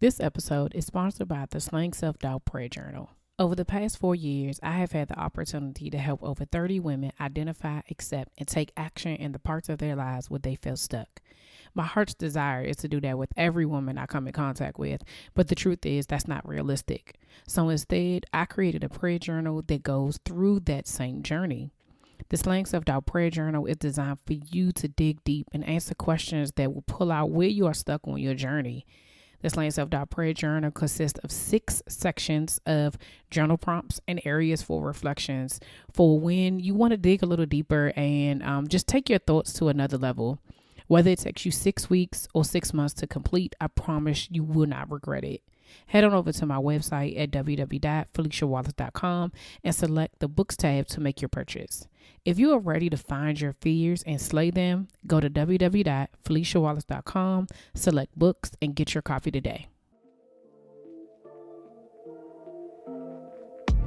This episode is sponsored by the Slang Self-Doubt Prayer Journal. Over the past 4 years, I have had the opportunity to help over 30 women identify, accept, and take action in the parts of their lives where they feel stuck. My heart's desire is to do that with every woman I come in contact with, but the truth is that's not realistic. So instead, I created a prayer journal that goes through that same journey. The Slang Self-Doubt Prayer Journal is designed for you to dig deep and answer questions that will pull out where you are stuck on your journey. The Slang Self-Doubt Prayer Journal consists of 6 sections of journal prompts and areas for reflections for when you want to dig a little deeper and just take your thoughts to another level. Whether it takes you 6 weeks or 6 months to complete, I promise you will not regret it. Head on over to my website at www.feliciawallace.com and select the books tab to make your purchase. If you are ready to find your fears and slay them, go to www.feliciawallace.com, select books, and get your copy today.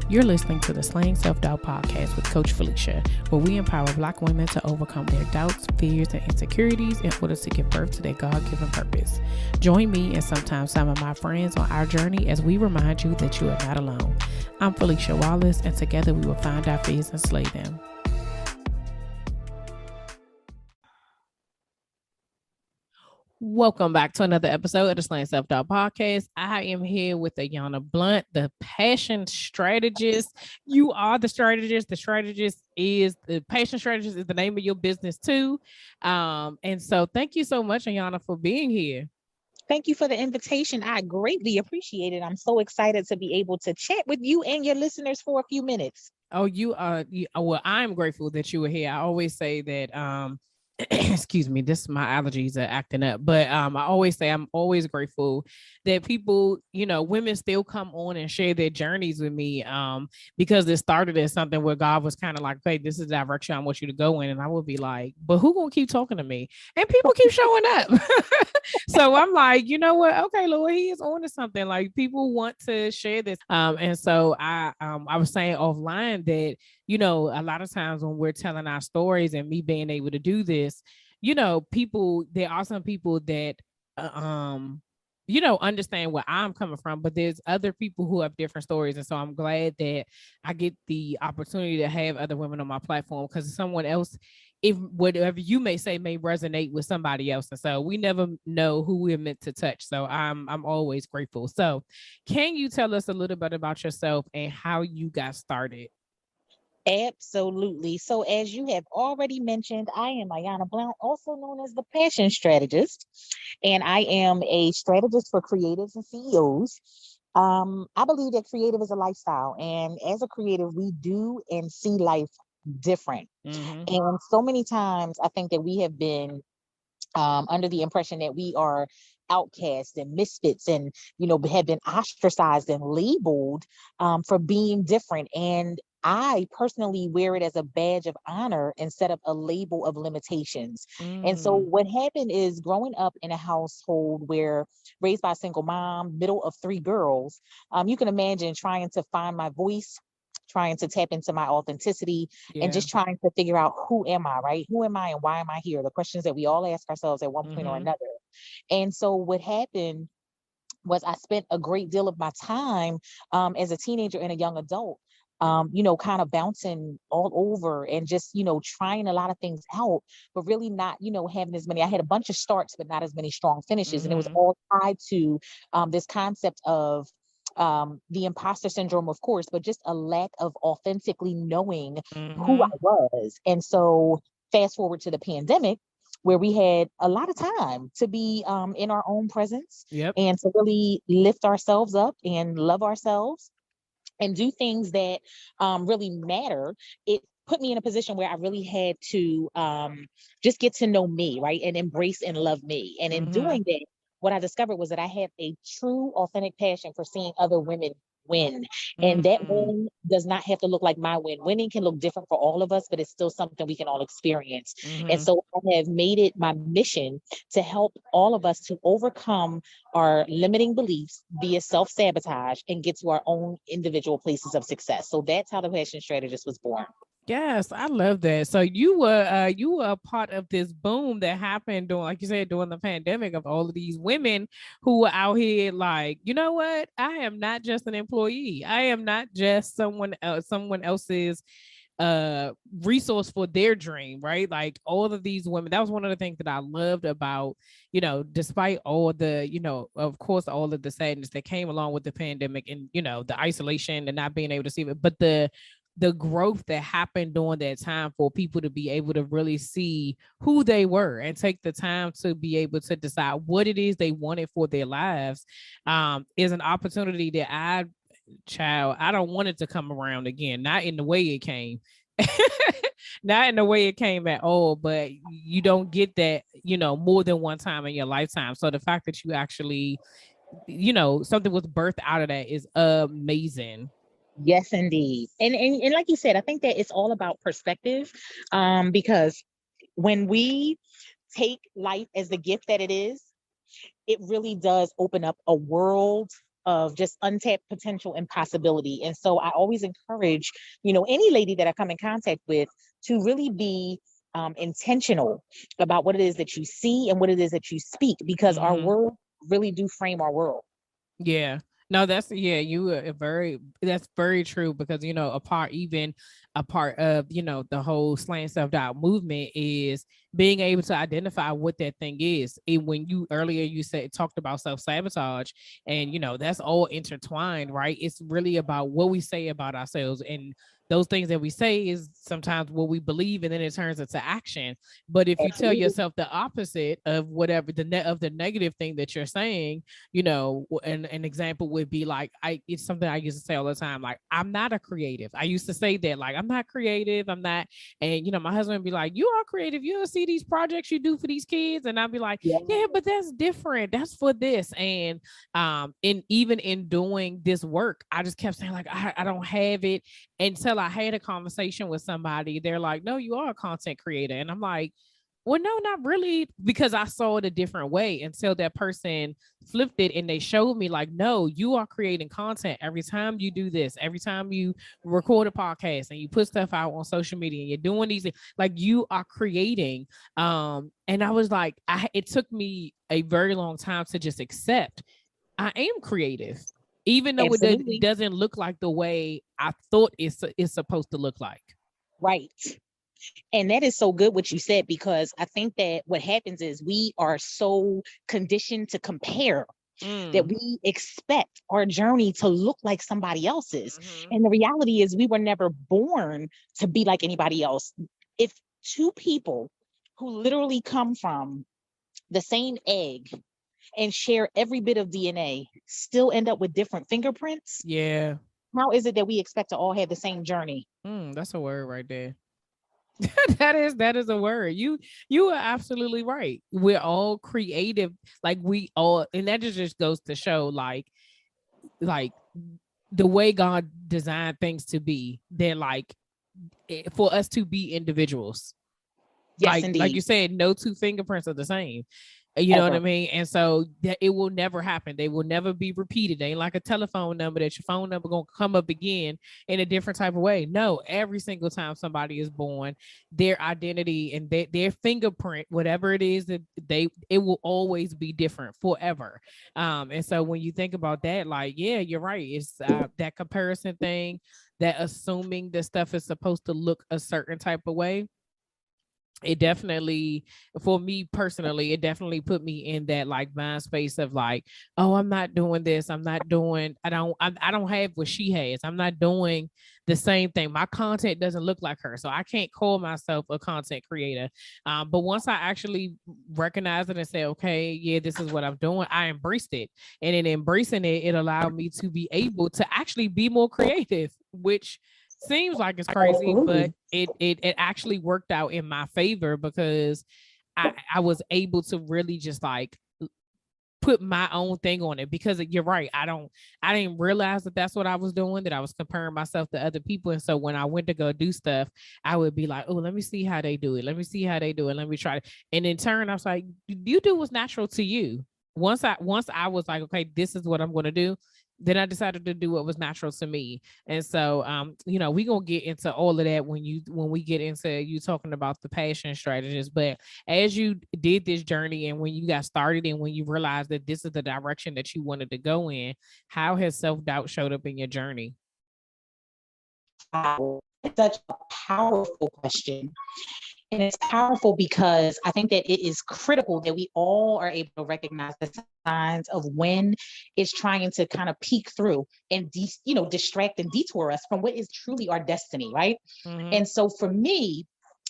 You're listening to the Slang Self-Doubt Podcast with Coach Felicia, where we empower Black women to overcome their doubts, fears, and insecurities in order to give birth to their God-given purpose. Join me and sometimes some of my friends on our journey as we remind you that you are not alone. I'm Felicia Wallace, and together we will find our fears and slay them. Welcome back to another episode of the Slang Self-Doubt Podcast. I am here with Ayana Blount, the Passion Strategist. You are the strategist. The Passion Strategist is the name of your business too. And so thank you so much, Ayana, for being here. Thank you for the invitation. I greatly appreciate it. I'm so excited to be able to chat with you and your listeners for a few minutes. Oh, well, I'm grateful that you were here. I always say that excuse me, my allergies are acting up, but I always say I'm always grateful that people, women still come on and share their journeys with me, because it started as something where God was kind of like, hey, this is the direction I want you to go in, and I would be like, but who gonna keep talking to me? And people keep showing up. So I'm like, you know what, okay, Lord, he is on to something. Like, people want to share this, and so I was saying offline that a lot of times when we're telling our stories and me being able to do this, there are some people that, understand where I'm coming from, but there's other people who have different stories. And so I'm glad that I get the opportunity to have other women on my platform, because someone else, if whatever you may say may resonate with somebody else. And so we never know who we're meant to touch. So I'm always grateful. So can you tell us a little bit about yourself and how you got started? Absolutely. So as you have already mentioned, I am Ayana Blount, also known as the Passion Strategist, and I am a strategist for creatives and CEOs. I believe that creative is a lifestyle, and as a creative, we do and see life different. Mm-hmm. And so many times I think that we have been under the impression that we are outcasts and misfits and, have been ostracized and labeled for being different. And I personally wear it as a badge of honor instead of a label of limitations. And so what happened is, growing up in a household where raised by a single mom, middle of 3 girls, you can imagine trying to find my voice, trying to tap into my authenticity, and just trying to figure out, who am I, right? Who am I and why am I here? The questions that we all ask ourselves at one point or another. And so what happened was, I spent a great deal of my time as a teenager and a young adult, kind of bouncing all over and just, trying a lot of things out, but really not, having as many. I had a bunch of starts, but not as many strong finishes. And it was all tied to this concept of the imposter syndrome, of course, but just a lack of authentically knowing who I was. And so fast forward to the pandemic, where we had a lot of time to be in our own presence and to really lift ourselves up and love ourselves and do things that really matter. It put me in a position where I really had to just get to know me, right? And embrace and love me. And in doing that, what I discovered was that I have a true, authentic passion for seeing other women win. And that win does not have to look like my win. Winning can look different for all of us, but it's still something we can all experience. And so I have made it my mission to help all of us to overcome our limiting beliefs via self-sabotage and get to our own individual places of success. So that's how the Passion Strategist was born. Yes, I love that. So you were a part of this boom that happened during, like you said, during the pandemic of all of these women who were out here like, you know what? I am not just an employee. I am not just someone else's resource for their dream, right? Like all of these women, that was one of the things that I loved about, despite all the, of course, all of the sadness that came along with the pandemic and, the isolation and not being able to see it, but the growth that happened during that time for people to be able to really see who they were and take the time to be able to decide what it is they wanted for their lives, is an opportunity that I don't want it to come around again, not in the way it came. Not in the way it came at all, but you don't get that, more than one time in your lifetime. So the fact that you actually, something was birthed out of that is amazing. Yes, indeed. And like you said, I think that it's all about perspective. Because when we take life as the gift that it is, it really does open up a world of just untapped potential and possibility. And so I always encourage, any lady that I come in contact with to really be intentional about what it is that you see and what it is that you speak, because our Mm-hmm. world really do frame our world. Yeah. No, that's very true because a part of the whole slaying self-doubt movement is being able to identify what that thing is. And when you earlier you said talked about self-sabotage, and that's all intertwined, right? It's really about what we say about ourselves, and those things that we say is sometimes what we believe, and then it turns into action. But if you tell Absolutely. yourself the opposite of whatever the negative thing that you're saying, an example would be like, it's something I used to say all the time, like, I'm not a creative. I used to say that, like, I'm not creative, I'm not. And my husband would be like, you are creative, you see these projects you do for these kids, and I'd be like, Yeah. yeah, but that's different, that's for this. And in even in doing this work, I just kept saying, like, I don't have it, until I had a conversation with somebody. They're like, no, you are a content creator. And I'm like, well, no, not really, because I saw it a different way until that person flipped it and they showed me, like, no, you are creating content every time you do this, every time you record a podcast and you put stuff out on social media and you're doing these, like, you are creating. And I was like, it took me a very long time to just accept I am creative, even though it Absolutely. doesn't look like the way I thought it's supposed to look like. Right. And that is so good what you said, because I think that what happens is we are so conditioned to compare that Mm. we expect our journey to look like somebody else's. Mm-hmm. And the reality is we were never born to be like anybody else. If two people who literally come from the same egg and share every bit of DNA still end up with different fingerprints, Yeah. how is it that we expect to all have the same journey? That's a word right there. that is a word. You are absolutely right. We're all creative, like we all, and that just goes to show, like the way God designed things to be. They're like, for us to be individuals. Yes, Like you indeed. said, no two fingerprints are the same. You know what I Ever. mean? And so that it will never happen. They will never be repeated. They ain't like a telephone number that your phone number gonna come up again in a different type of way. No, every single time somebody is born, their identity and their fingerprint, whatever it is that it will always be different forever. And so when you think about that, like, yeah, you're right. It's that comparison thing, that assuming that stuff is supposed to look a certain type of way. It definitely, for me personally, it definitely put me in that, like, mind space of like, oh, I'm not doing this, I'm not doing, I don't have what she has, I'm not doing the same thing, my content doesn't look like her, so I can't call myself a content creator. But once I actually recognize it and say, okay, yeah, this is what I'm doing, I embraced it. And in embracing it, it allowed me to be able to actually be more creative, which seems like it's crazy, but Absolutely. it actually worked out in my favor, because I was able to really just like put my own thing on it. Because you're right, I didn't realize that that's what I was doing, that I was comparing myself to other people. And so when I went to go do stuff, I would be like, oh, let me see how they do it, let me see how they do it, let me try it. And in turn, I was like, you do what's natural to you. Once I was like, okay, this is what I'm going to do, Then I decided to do what was natural to me. And so, we gonna get into all of that when we get into you talking about the passion strategist. But as you did this journey and when you got started and when you realized that this is the direction that you wanted to go in, how has self-doubt showed up in your journey? Wow, it's such a powerful question. And it's powerful because I think that it is critical that we all are able to recognize the signs of when it's trying to kind of peek through and distract and detour us from what is truly our destiny, right? Mm-hmm. And so for me,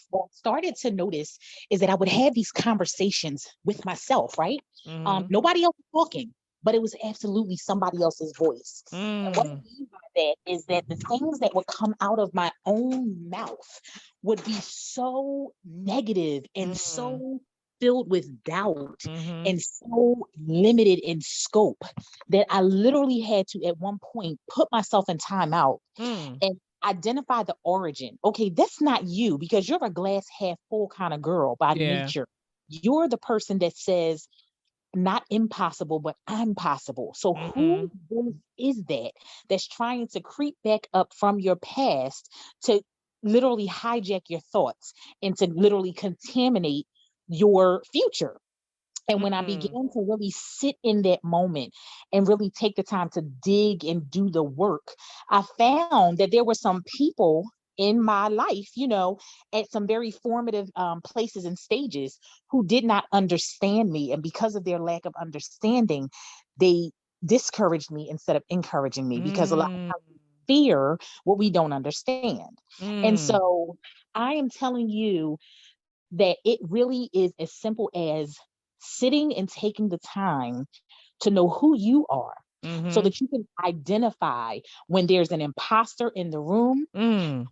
what I started to notice is that I would have these conversations with myself, right? Mm-hmm. Nobody else was talking, but it was absolutely somebody else's voice. And what I Mm. mean by that is that the things that would come out of my own mouth would be so negative and Mm. so filled with doubt Mm-hmm. and so limited in scope that I literally had to, at one point, put myself in timeout Mm. and identify the origin. Okay, that's not you because you're a glass half full kind of girl by Yeah. nature. You're the person that says, not impossible, but I'm possible. So Mm-hmm. who voice is that that's trying to creep back up from your past to literally hijack your thoughts and to literally contaminate your future? And when I Mm. began to really sit in that moment and really take the time to dig and do the work, I found that there were some people in my life, at some very formative places and stages who did not understand me. And because of their lack of understanding, they discouraged me instead of encouraging me because a lot of Mm. times we fear what we don't understand. And Mm. so I am telling you that it really is as simple as sitting and taking the time to know who you are so Mm-hmm. that you can identify when there's an imposter in the room, Mm.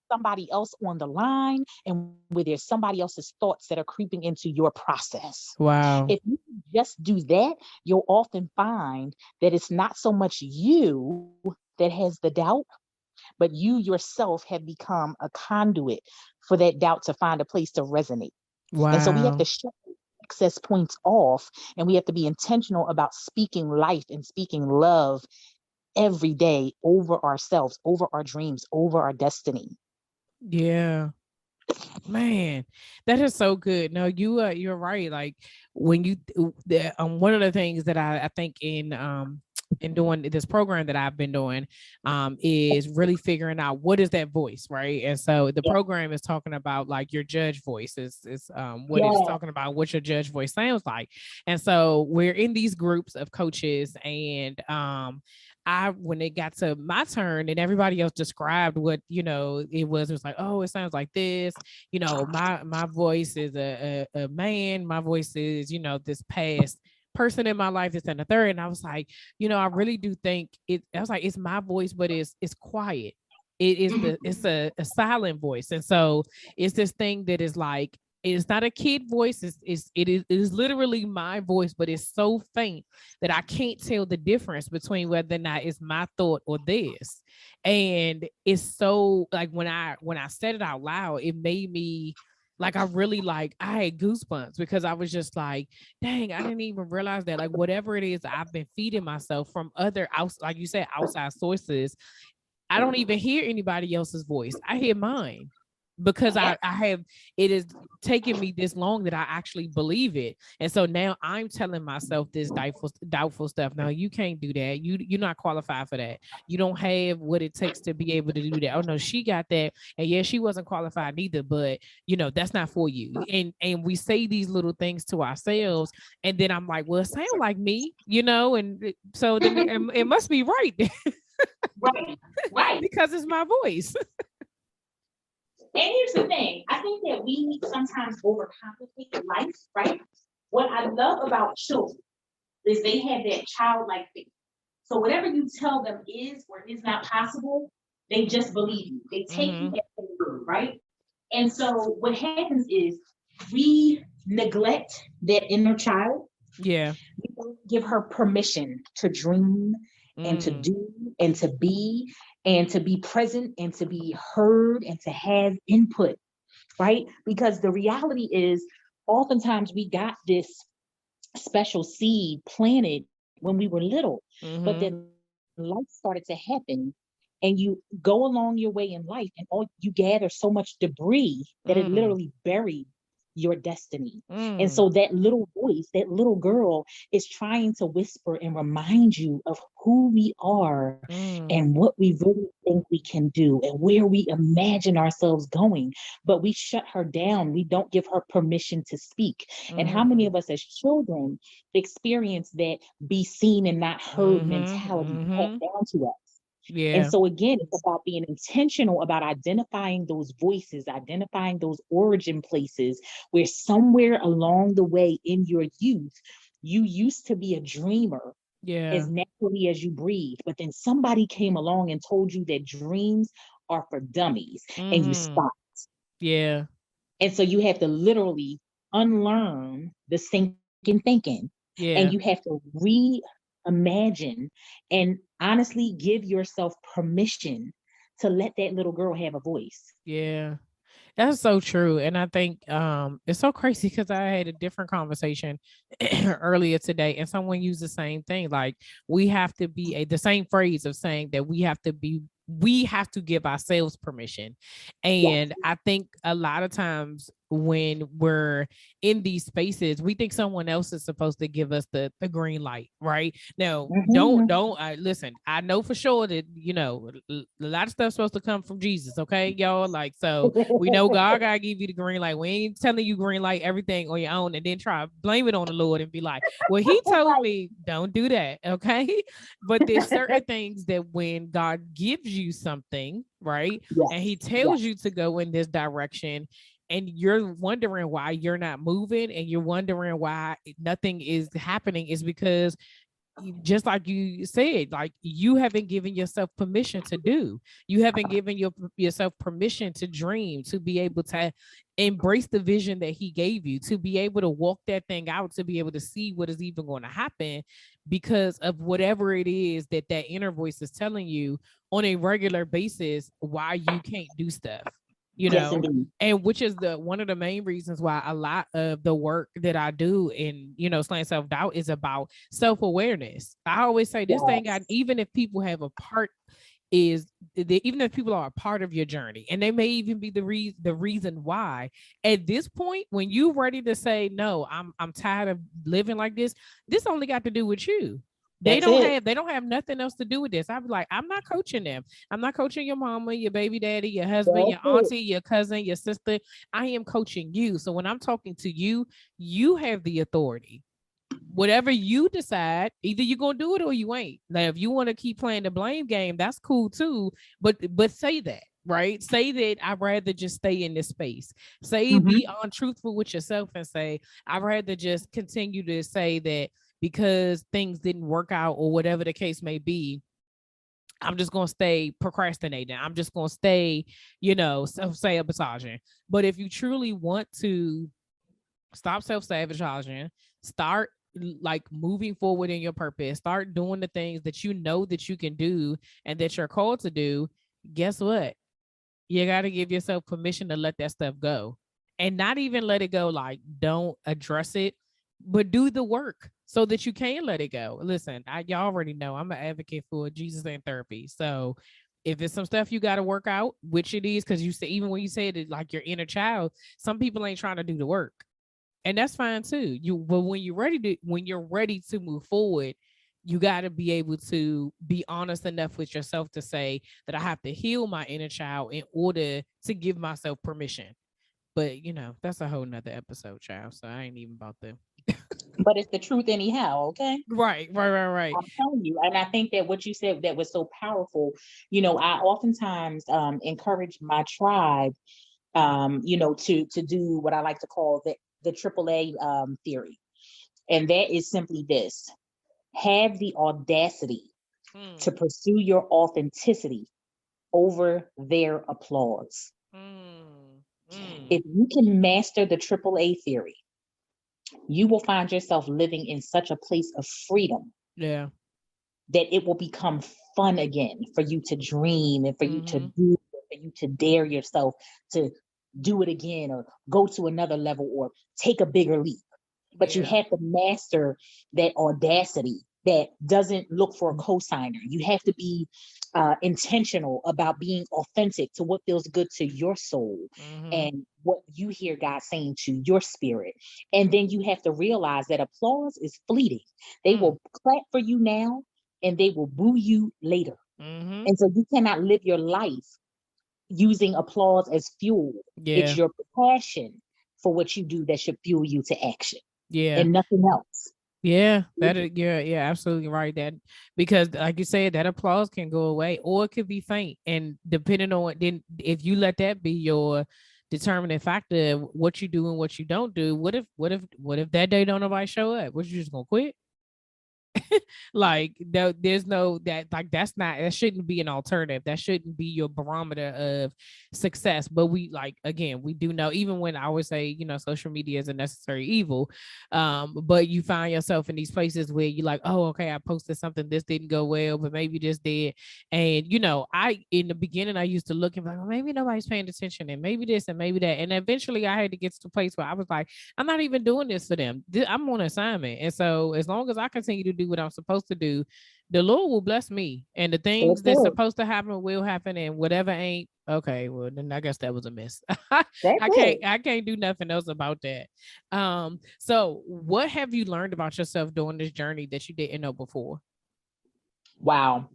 somebody else on the line, and where there's somebody else's thoughts that are creeping into your process. If Wow. you can just do that, you'll often find that it's not so much you that has the doubt, but you yourself have become a conduit for that doubt to find a place to resonate. And so we have to Wow. shut access points off and we have to be intentional about speaking life and speaking love every day over ourselves, over our dreams, over our destiny. Yeah. Man, that is so good. No, you're right. Like when one of the things that I think in doing this program that I've been doing is really figuring out what is that voice, right? And so the Yeah. program is talking about like your judge voice is what it's Yeah. talking about, what your judge voice sounds like. And so we're in these groups of coaches and when it got to my turn and everybody else described what it was like, oh, it sounds like this, my voice is a man, my voice is this past person in my life, this and the third. And I was like, I really do think I was like, it's my voice, but it's quiet. It is it's a silent voice. And so it's this thing that is like, it's not a kid voice. It is literally my voice, but it's so faint that I can't tell the difference between whether or not it's my thought or this. And it's so like when I said it out loud, it made me like I had goosebumps because I was just like, dang, I didn't even realize that like whatever it is I've been feeding myself from other like you said, outside sources, I don't even hear anybody else's voice. I hear mine because I have it is taken me this long that I actually believe it. And so now I'm telling myself this doubtful stuff. No, you can't do that. You're not qualified for that. You don't have what it takes to be able to do that. Oh no, she got that. And yeah, she wasn't qualified neither, but that's not for you. And we say these little things to ourselves. And then I'm like, well, it sounds like me, and so then it must be right. Right. Right. Because it's my voice. And here's the thing, I think that we sometimes overcomplicate life, right? What I love about children is they have that childlike faith. So whatever you tell them is or is not possible, they just believe you. They take you Mm-hmm. at your word, right? And so what happens is we neglect that inner child. Yeah. We don't give her permission to dream and to Mm. do and to be present and to be heard and to have input, right? Because the reality is, oftentimes we got this special seed planted when we were little, but Mm-hmm. then life started to happen, and you go along your way in life, and all you gather so much debris that it Mm. literally buried your destiny. And Mm. so that little voice, that little girl, is trying to whisper and remind you of who we are and Mm. what we really think we can do and where we imagine ourselves going. But we shut her down. We don't give her permission to speak. And how many Mm. of us as children experience that be seen and not heard Mhm. mentality passed Mhm. down to us? And Yeah. so, again, it's about being intentional about identifying those voices, identifying those origin places where somewhere along the way in your youth, you used to be a dreamer as Yeah. naturally as you breathe. But then somebody came along and told you that dreams are for dummies, and you Mhm. stopped. Yeah. And so you have to literally unlearn the sinking thinking, and you Yeah. have to reimagine and honestly give yourself permission to let that little girl have a voice. Yeah. That's so true. And I think it's so crazy because I had a different conversation earlier today and someone used the same thing. Like we have to be the same phrase of saying that we have to give ourselves permission. Yes. And I think a lot of times when we're in these spaces, we think someone else is supposed to give us the green light, right? Now, Hmm. don't listen. I know for sure that a lot of stuff's supposed to come from Jesus, okay, y'all. Like so, we know God gotta give you the green light. We ain't telling you green light everything on your own and then try to blame it on the Lord and be like, well, he told Right. me don't do that. Okay. But there's certain things that when God gives you something, right? And he Yes. tells Yes. you to go in this direction and you're wondering why you're not moving and you're wondering why nothing is happening is because just like you said, like you haven't given yourself permission to do. You haven't given yourself permission to dream, to be able to embrace the vision that he gave you, to be able to walk that thing out, to be able to see what is even going to happen because of whatever it is that that inner voice is telling you on a regular basis why you can't do stuff, you Yes, know? indeed. And which is the one of the main reasons why a lot of the work that I do in slaying self-doubt is about self-awareness. I always say this thing, Yes. even if people have a part is even if people are a part of your journey and they may even be the reason why at this point when you're ready to say no, I'm tired of living like this only got to do with you. they That's don't it. have they don't have nothing else to do with this. I'd be like, I'm not coaching them. I'm not coaching your mama, your baby daddy, your husband, That's your it. auntie, your cousin, your sister. I am coaching you. So when I'm talking to you, you have the authority. Whatever you decide, either you're gonna do it or you ain't. Now, if you want to keep playing the blame game, that's cool too. But say that, right? Say that I'd rather just stay in this space. Say Hmm. be untruthful with yourself and say, I'd rather just continue to say that because things didn't work out or whatever the case may be, I'm just gonna stay procrastinating. I'm just gonna stay, self-sabotaging. But if you truly want to stop self-sabotaging, start like moving forward in your purpose, start doing the things that you know that you can do and that you're called to do, guess what? You got to give yourself permission to let that stuff go and not even let it go. Like, don't address it, but do the work so that you can let it go. Listen, y'all already know I'm an advocate for Jesus and therapy. So if it's some stuff you got to work out, which it is, because you say, even when you say it like your inner child, some people ain't trying to do the work, and that's fine too. But when you're ready to move forward, you got to be able to be honest enough with yourself to say that I have to heal my inner child in order to give myself permission. But that's a whole nother episode, child. So I ain't even about to. But it's the truth anyhow, okay? Right, right, right, right. I'm telling you. And I think that what you said that was so powerful, I oftentimes encourage my tribe, to do what I like to call the AAA theory. And that is simply this: have the audacity to Mm, pursue your authenticity over their applause. mm, mm. If you can master the AAA theory, you will find yourself living in such a place of freedom Yeah. that it will become fun again for you to dream and for you to Mm-hmm. do, for you to dare yourself to do it again or go to another level or take a bigger leap. But you Yeah. have to master that audacity that doesn't look for a cosigner. You have to be intentional about being authentic to what feels good to your soul and what you hear God saying to your spirit. And then you have to realize that applause is fleeting. They will clap for you now and they will boo you later. And so you cannot live your life using applause as fuel. Yeah. It's your passion for what you do that should fuel you to action Yeah. and nothing else. Yeah, you're absolutely right. That because like you said, that applause can go away or it could be faint. And depending on then if you let that be your determining factor of what you do and what you don't do, what if that day don't nobody show up? What you just gonna quit? Like there's no that like that shouldn't be an alternative. That shouldn't be your barometer of success. But we like again, we do know even when I always say, social media is a necessary evil. But you find yourself in these places where you're like, oh, okay, I posted something, this didn't go well, but maybe this did. And I in the beginning I used to look and be like, well, maybe nobody's paying attention and maybe this and maybe that. And eventually I had to get to the place where I was like, I'm not even doing this for them. I'm on assignment. And so as long as I continue to do what I'm supposed to do, the Lord will bless me. And the things that's supposed to happen will happen. And whatever ain't, okay, well then I guess that was a miss. I can't do nothing else about that. So what have you learned about yourself during this journey that you didn't know before? Wow.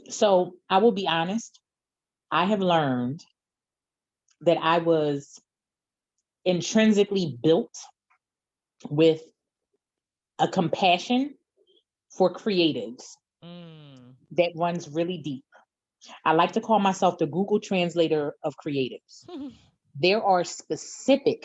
So I will be honest. I have learned that I was intrinsically built with a compassion for creatives that runs really deep. I like to call myself the Google translator of creatives. There are specific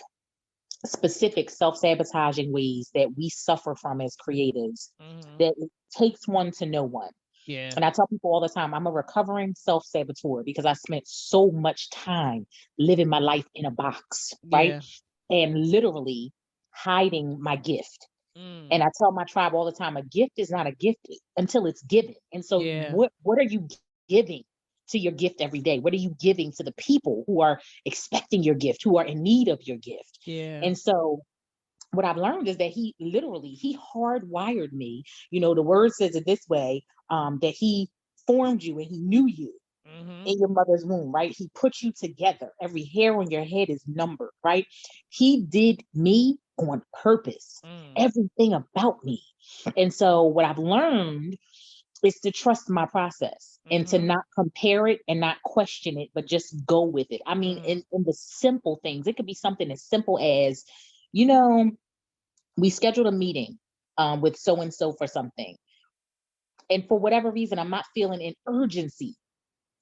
self-sabotaging ways that we suffer from as creatives that it takes one to know one. Yeah. And I tell people all the time, I'm a recovering self-saboteur because I spent so much time living my life in a box, right? And literally hiding my gift. And I tell my tribe all the time, a gift is not a gift until it's given. And so what are you giving to your gift every day? What are you giving to the people who are expecting your gift, who are in need of your gift? And so what I've learned is that he hardwired me. The word says it this way, that he formed you and he knew you in your mother's womb, right? He put you together. Every hair on your head is numbered, right? He did me on purpose, everything about me. And so what I've learned is to trust my process and to not compare it and not question it, but just go with it. I mean, in the simple things, it could be something as simple as, we scheduled a meeting with so-and-so for something. And for whatever reason, I'm not feeling an urgency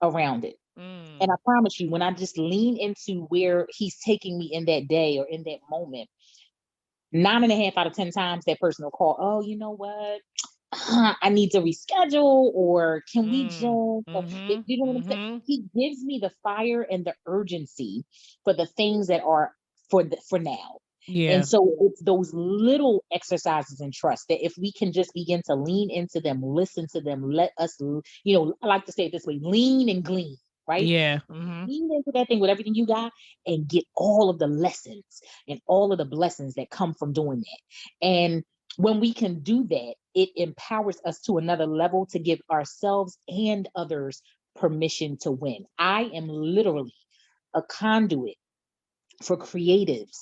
around it. And I promise you, when I just lean into where he's taking me in that day or in that moment, 9.5 out of 10 times that person will call, oh, you know what? I need to reschedule, or can we just, you know what I'm saying? He gives me the fire and the urgency for the things that are for now. And so it's those little exercises in trust that if we can just begin to lean into them, listen to them, let us, I like to say it this way, lean and glean, right? Lean into that thing with everything you got and get all of the lessons and all of the blessings that come from doing that. And when we can do that, it empowers us to another level to give ourselves and others permission to win. I am literally a conduit for creatives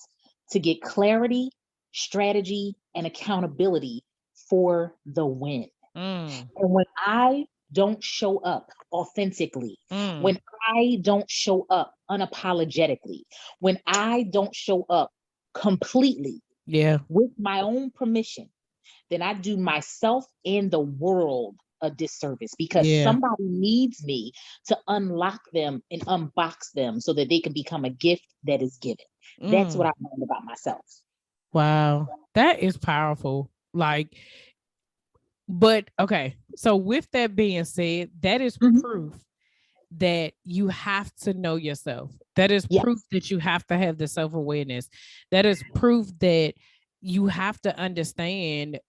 to get clarity, strategy, and accountability for the win. And when I don't show up authentically, when I don't show up unapologetically, when I don't show up completely with my own permission, then I do myself and the world a disservice because somebody needs me to unlock them and unbox them so that they can become a gift that is given. That's what I've learned about myself. Wow. That is powerful. But okay. So with that being said, that is proof that you have to know yourself. That is proof that you have to have the self-awareness. That is proof that you have to understand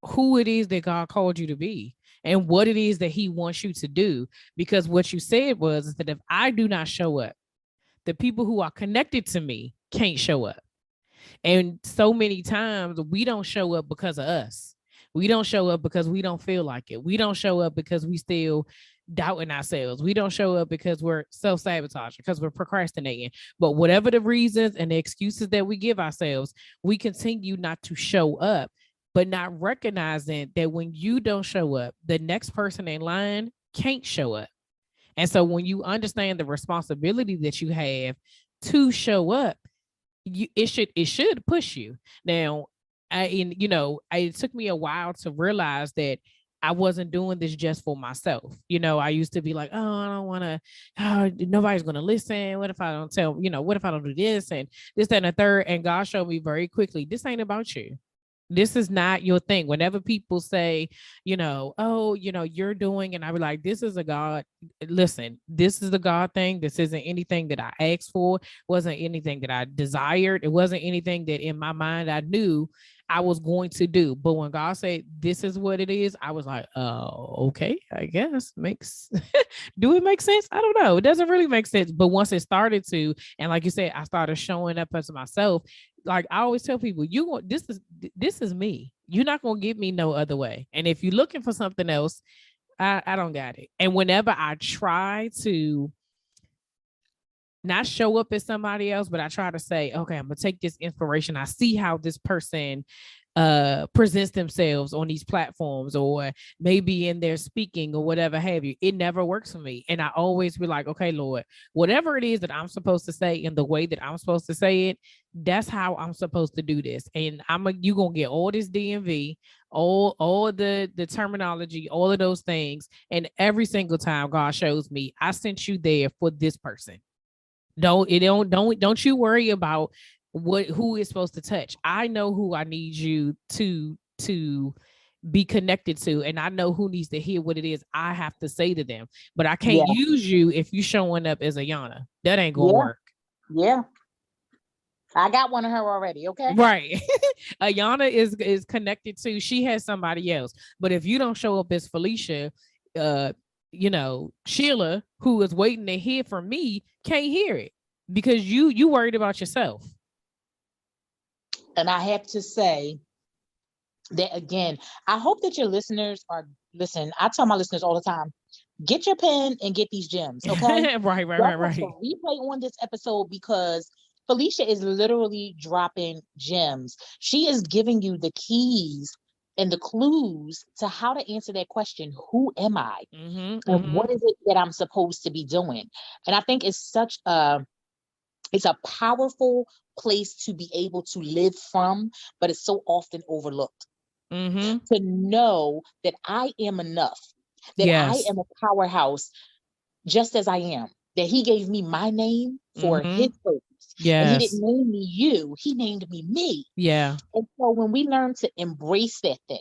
who it is that God called you to be and what it is that he wants you to do. Because what you said was that if I do not show up, the people who are connected to me can't show up. And so many times we don't show up because of us. We don't show up because we don't feel like it. We don't show up because we still doubting ourselves. We don't show up because we're self-sabotaging, because we're procrastinating. But whatever the reasons and the excuses that we give ourselves, we continue not to show up, but not recognizing that when you don't show up, the next person in line can't show up. And so when you understand the responsibility that you have to show up, it should push you. Now, it took me a while to realize that I wasn't doing this just for myself. I used to be like, oh, I don't want to, oh, nobody's going to listen. What if I don't tell, what if I don't do this and this, that, and the third? And God showed me very quickly, this ain't about you. This is not your thing. Whenever people say, oh, you're doing, and I be like, this is a God. Listen, this is the God thing. This isn't anything that I asked for. Wasn't anything that I desired. It wasn't anything that in my mind I knew I was going to do. But when God said, this is what it is, I was like, oh, okay, I guess makes, do it make sense? I don't know. It doesn't really make sense. But once it started to, and like you said, I started showing up as myself. Like I always tell people, this is me. You're not gonna get me no other way. And if you're looking for something else, I don't got it. And whenever I try to not show up as somebody else, but I try to say, okay, I'm gonna take this inspiration. I see how this person presents themselves on these platforms, or maybe in their speaking or whatever have you. It never works for me. And I always be like, okay, Lord, whatever it is that I'm supposed to say in the way that I'm supposed to say it, that's how I'm supposed to do this. And you gonna get all this DMV, all the terminology, all of those things. And every single time God shows me, I sent you there for this person. Don't you worry about who is supposed to touch. I know who I need you to be connected to, and I know who needs to hear what it is I have to say to them. But I can't use you if you showing up as Ayana. That ain't gonna work. Yeah. I got one of her already. Okay. Right. Ayana is connected to, she has somebody else. But if you don't show up as Felicia, Sheila, who is waiting to hear from me, can't hear it because you worried about yourself. And I have to say that again, I hope that your listeners are listen. I tell my listeners all the time, get your pen and get these gems. Okay. Right. Replay on this episode because Felicia is literally dropping gems. She is giving you the keys and the clues to how to answer that question. Who am I? And what is it that I'm supposed to be doing? And I think it's it's a powerful place to be able to live from, but it's so often overlooked. To know that I am enough, that I am a powerhouse just as I am, that he gave me my name for his purpose. And he didn't name me you, he named me. Yeah. And so when we learn to embrace that thing,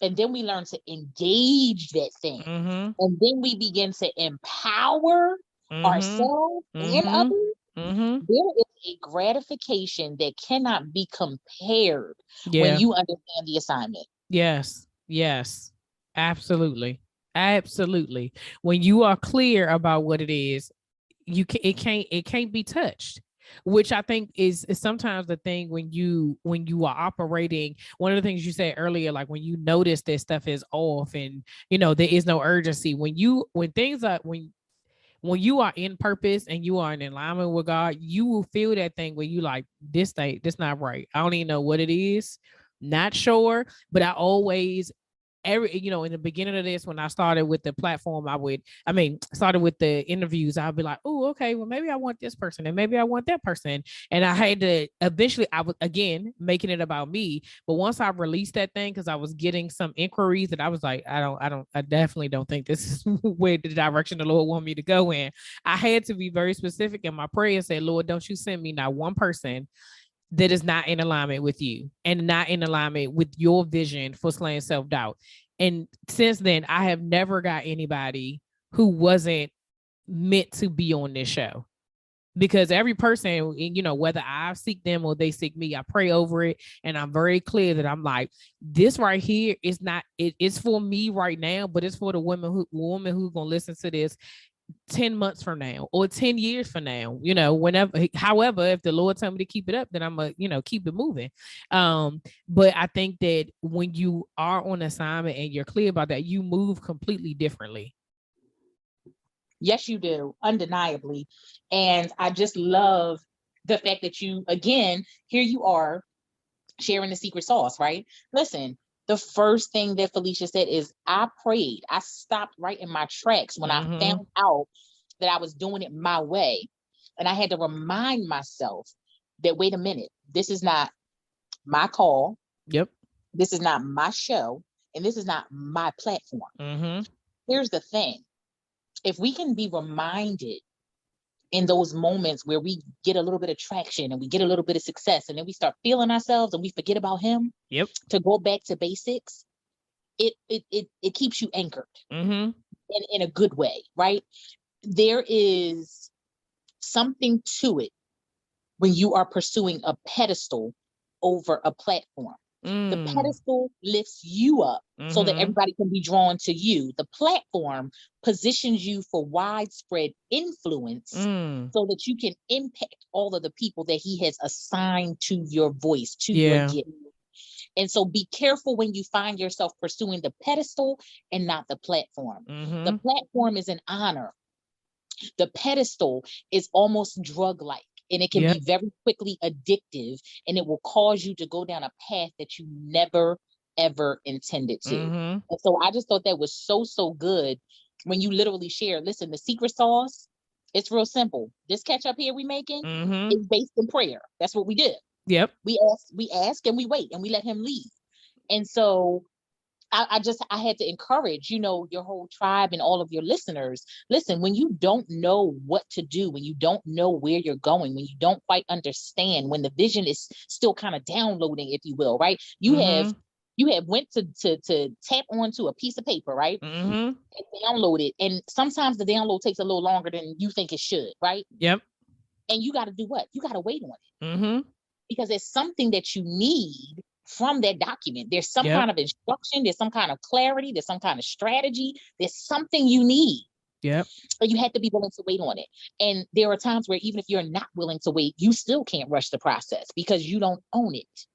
and then we learn to engage that thing, and then we begin to empower ourselves and others, there is a gratification that cannot be compared when you understand the assignment. Yes, absolutely. When you are clear about what it is, it can't be touched, which I think is sometimes the thing when you are operating. One of the things you said earlier, like when you notice that stuff is off and there is no urgency, when you are in purpose and you are in alignment with God, you will feel that thing where you like, this not right. I don't even know what it is. Not sure, but I always in the beginning of this, when I started with the platform, started with the interviews, I'll be like, oh, okay, well, maybe I want this person and maybe I want that person. And I had to eventually, I was again making it about me. But once I released that thing, because I was getting some inquiries that I was like, I definitely don't think this is where the direction the Lord want me to go in. I had to be very specific in my prayer and say, Lord, don't you send me not one person that is not in alignment with you and not in alignment with your vision for slaying self-doubt. And since then, I have never got anybody who wasn't meant to be on this show, because every person, whether I seek them or they seek me, I pray over it. And I'm very clear that I'm like, this right here is not, it's for me right now, but it's for the woman who's going to listen to this 10 months from now or 10 years from now, you know, whenever, however, if the Lord tell me to keep it up, then I'm gonna, you know, keep it moving. But I think that when you are on assignment and you're clear about that, you move completely differently. Yes, you do, undeniably. And I just love the fact that you, again, here you are sharing the secret sauce, right? Listen, the first thing that Felicia said is, I prayed. I stopped right in my tracks when I found out that I was doing it my way. And I had to remind myself that, wait a minute, this is not my call. Yep. This is not my show. And this is not my platform. Here's the thing. If we can be reminded in those moments where we get a little bit of traction and we get a little bit of success and then we start feeling ourselves and we forget about him, to go back to basics, it keeps you anchored in a good way, right? There is something to it when you are pursuing a pedestal over a platform. The pedestal lifts you up so that everybody can be drawn to you. The platform positions you for widespread influence so that you can impact all of the people that he has assigned to your voice, to your gift. And so be careful when you find yourself pursuing the pedestal and not the platform. The platform is an honor. The pedestal is almost drug-like. And it can be very quickly addictive, and it will cause you to go down a path that you never, ever intended to. And so I just thought that was so, so good when you literally shared, listen, the secret sauce, it's real simple. This ketchup here we making is based in prayer. That's what we did. We ask and we wait and we let him lead. And so I had to encourage, you know, your whole tribe and all of your listeners. Listen, when you don't know what to do, when you don't know where you're going, when you don't quite understand, when the vision is still kind of downloading, if you will, right? You have went to tap onto a piece of paper, right? And download it. And sometimes the download takes a little longer than you think it should, right? And you got to do what? You got to wait on it. Because there's something that you need from that document. There's some kind of instruction, there's some kind of clarity, there's some kind of strategy, there's something you need. But you have to be willing to wait on it. And there are times where even if you're not willing to wait, you still can't rush the process because you don't own it.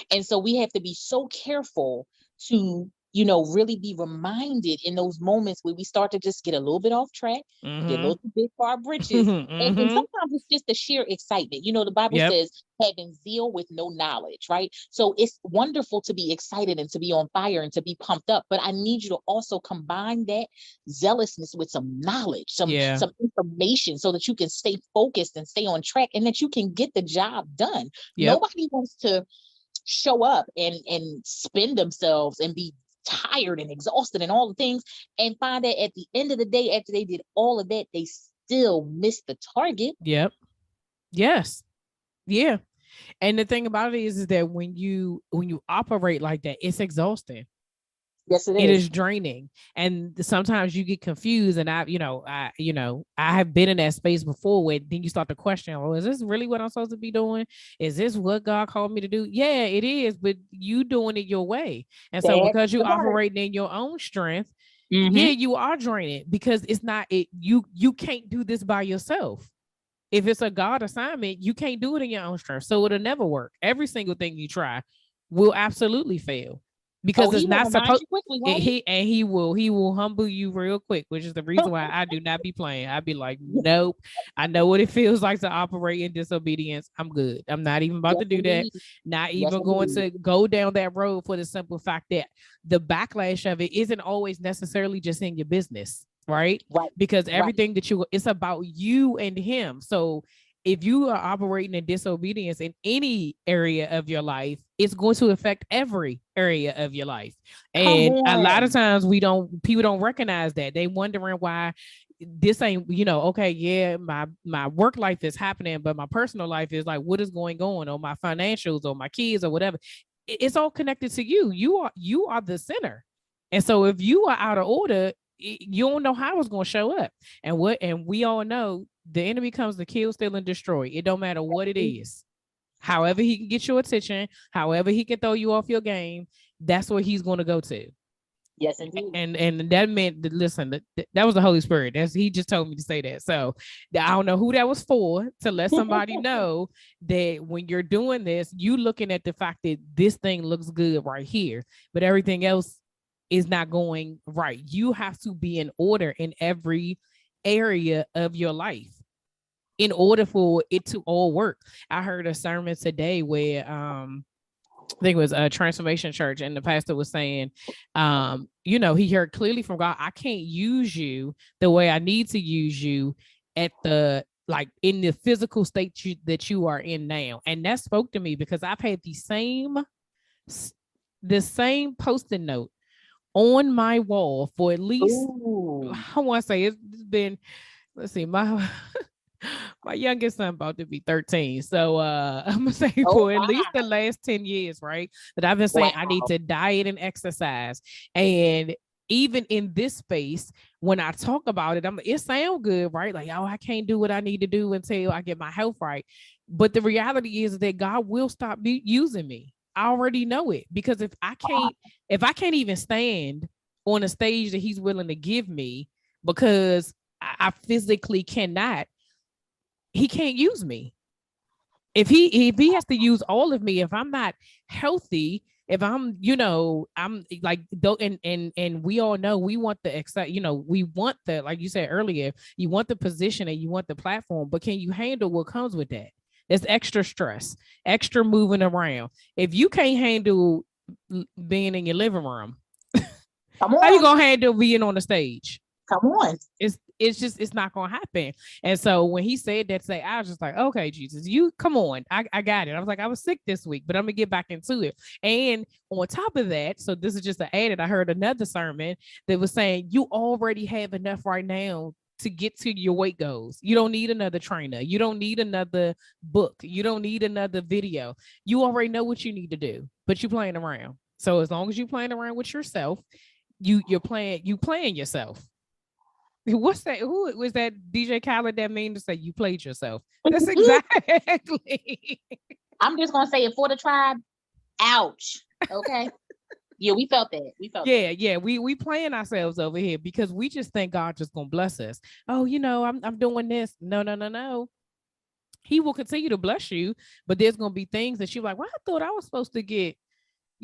And so we have to be so careful to, you know, really be reminded in those moments where we start to just get a little bit off track, get a little too big for our britches. And sometimes it's just the sheer excitement. You know, the Bible says having zeal with no knowledge, right? So it's wonderful to be excited and to be on fire and to be pumped up. But I need you to also combine that zealousness with some knowledge, some information so that you can stay focused and stay on track and that you can get the job done. Nobody wants to show up and spend themselves and be tired and exhausted and all the things and find that at the end of the day, after they did all of that, they still missed the target. And the thing about it is that when you operate like that, it's exhausting. Yes, it is. It is draining. And sometimes you get confused. And I have been in that space before where then you start to question, oh, is this really what I'm supposed to be doing? Is this what God called me to do? Yeah, it is, but you doing it your way. And so because you operating in your own strength, you are draining because it's not it. You can't do this by yourself. If it's a God assignment, you can't do it in your own strength. So it'll never work. Every single thing you try will absolutely fail. Because it's not supposed he will humble you real quick, which is the reason why I do not be playing. I'd be like, nope, I know what it feels like to operate in disobedience. I'm good. I'm not even about to do that. Not even going to go down that road for the simple fact that the backlash of it isn't always necessarily just in your business, right? Because everything that it's about you and him. So if you are operating in disobedience in any area of your life, it's going to affect every area of your life. And a lot of times people don't recognize that. They wondering why this ain't, okay, my work life is happening, but my personal life is like, what is going on, or my financials or my kids or whatever. It's all connected to you. You are the center. And so if you are out of order, you don't know how it's going to show up. And we all know the enemy comes to kill, steal, and destroy. It don't matter what it is. However he can get your attention, however he can throw you off your game, that's where he's going to go to. Yes, indeed. And that meant that, listen, that was the Holy Spirit. He just told me to say that. So I don't know who that was for, to let somebody know that when you're doing this, you looking at the fact that this thing looks good right here, but everything else is not going right. You have to be in order in every area of your life in order for it to all work. I heard a sermon today where I think it was a Transformation Church, and the pastor was saying, he heard clearly from God, I can't use you the way I need to use you at the like in the physical state that you are in now. And that spoke to me because I've had the same post-it note on my wall for at least, I want to say it's been, let's see, my youngest son about to be 13. So I'm gonna say for at least the last 10 years, right? That I've been saying I need to diet and exercise. And even in this space, when I talk about it, it sounds good, right? Like, oh, I can't do what I need to do until I get my health right. But the reality is that God will stop using me. I already know it, because if I can't even stand on a stage that he's willing to give me because I physically cannot, he can't use me. If he has to use all of me, if I'm not healthy, if I'm, I'm like, and we all know we want we want the, like you said earlier, you want the position and you want the platform, but can you handle what comes with that? It's extra stress, extra moving around. If you can't handle being in your living room, how you gonna handle being on the stage? Come on. It's not gonna happen. And so when he said that today, I was just like, okay, Jesus, you come on. I got it. I was like, I was sick this week, but I'm gonna get back into it. And on top of that, so this is just an added, I heard another sermon that was saying you already have enough right now to get to your weight goals. You don't need another trainer. You don't need another book. You don't need another video. You already know what you need to do, but you're playing around. So as long as you're playing around with yourself, you're playing yourself. What's that? Who was that DJ Khaled that mean to say you played yourself? That's exactly. I'm just gonna say it for the tribe. Ouch. Okay. Yeah, we felt that. Yeah. We playing ourselves over here because we just think God just gonna bless us. Oh, I'm doing this. No. He will continue to bless you, but there's gonna be things that you're like, well, I thought I was supposed to get.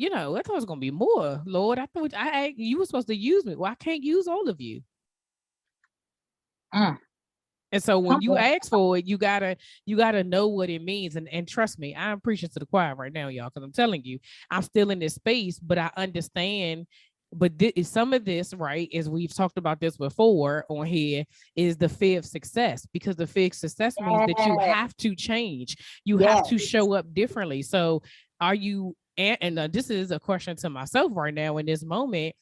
I thought it was gonna be more. Lord, I thought you were supposed to use me. Well, I can't use all of you. And so when you ask for it, you gotta know what it means. And trust me, I'm preaching to the choir right now, y'all, because I'm telling you, I'm still in this space, but I understand. But some of this, right, as we've talked about this before on here, is the fear of success, because the fear of success means that you have to change. You have to show up differently. So are you, and this is a question to myself right now in this moment,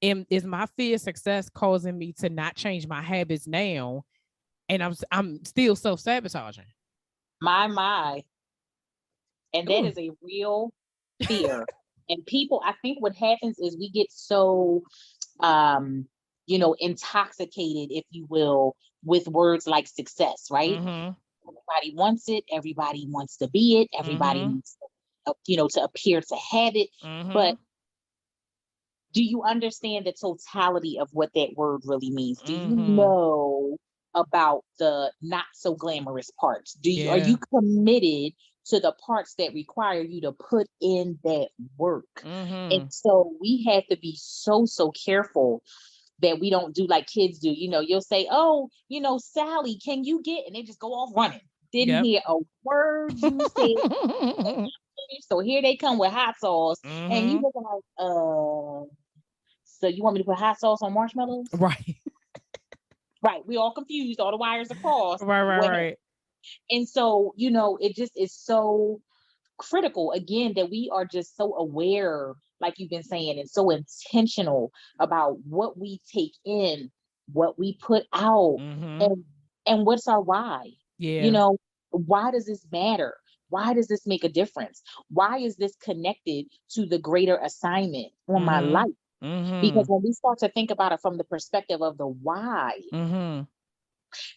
is my fear of success causing me to not change my habits now? And I'm still self-sabotaging. My. And that is a real fear. And people, I think what happens is we get so intoxicated, if you will, with words like success, right? Mm-hmm. Everybody wants it, everybody wants to be it, everybody needs to appear to have it. Mm-hmm. But do you understand the totality of what that word really means? Do you know about the not so glamorous parts? Are you committed to the parts that require you to put in that work? And so we have to be so careful that we don't do like kids do. You'll say, oh, Sally, can you get, and they just go off running. Didn't hear a word you said. So here they come with hot sauce, and you looking like, so you want me to put hot sauce on marshmallows? Right. Right. We all confused. All the wires are crossed. Right. And so, it just is so critical, again, that we are just so aware, like you've been saying, and so intentional about what we take in, what we put out, and what's our why. Yeah. Why does this matter? Why does this make a difference? Why is this connected to the greater assignment on my life? Because when we start to think about it from the perspective of the why, then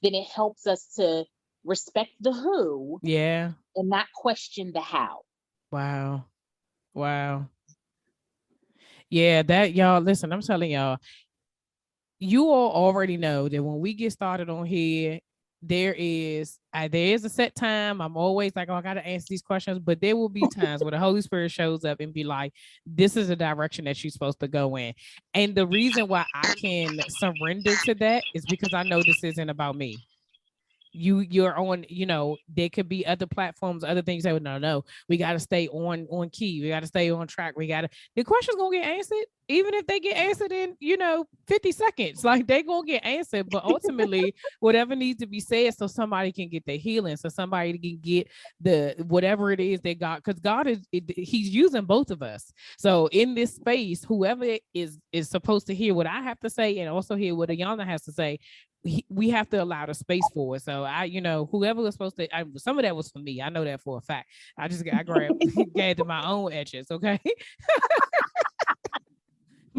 it helps us to respect the who, and not question the how. Wow. Yeah, that y'all listen, I'm telling y'all, you all already know that when we get started on here, there is a set time. I'm always like, oh, I gotta answer these questions, but there will be times where the Holy Spirit shows up and be like, this is a direction that you're supposed to go in. And the reason why I can surrender to that is because I know this isn't about me. You're on, there could be other platforms, other things that would no, we got to stay on key, we got to stay on track, we got to, the questions gonna get answered, even if they get answered in 50 seconds, like they gonna get answered, but ultimately whatever needs to be said so somebody can get their healing, so somebody can get the whatever it is they got, because God he's using both of us. So in this space, whoever is supposed to hear what I have to say and also hear what Ayana has to say, we have to allow the space for it. So whoever was supposed to, some of that was for me. I know that for a fact. I grabbed gathered my own edges, okay?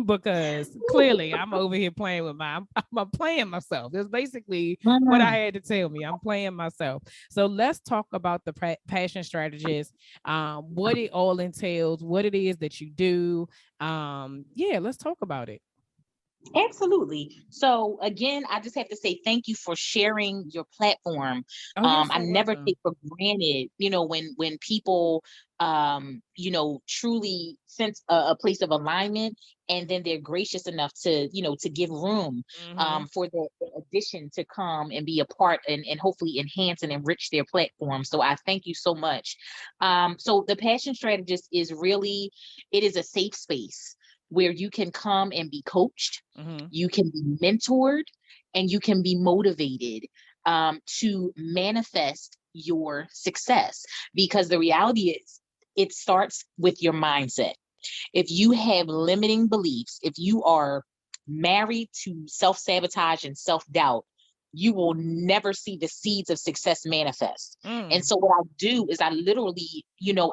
Because clearly I'm over here playing with I'm playing myself. That's basically what I had to tell me. I'm playing myself. So let's talk about the passion strategist, what it all entails, what it is that you do. Yeah, let's talk about it. Absolutely. So again, I just have to say thank you for sharing your platform. Oh, you're I so never welcome. take for granted, when people truly sense a place of alignment, and then they're gracious enough to give room Mm-hmm. for the addition to come and be a part, and hopefully enhance and enrich their platform. So I thank you so much. So the Passion Strategist is really, it is a safe space where you can come and be coached, Mm-hmm. you can be mentored, and you can be motivated to manifest your success. Because the reality is, it starts with your mindset. If you have limiting beliefs, if you are married to self sabotage and self doubt, you will never see the seeds of success manifest. And Mm. so what I do is I literally,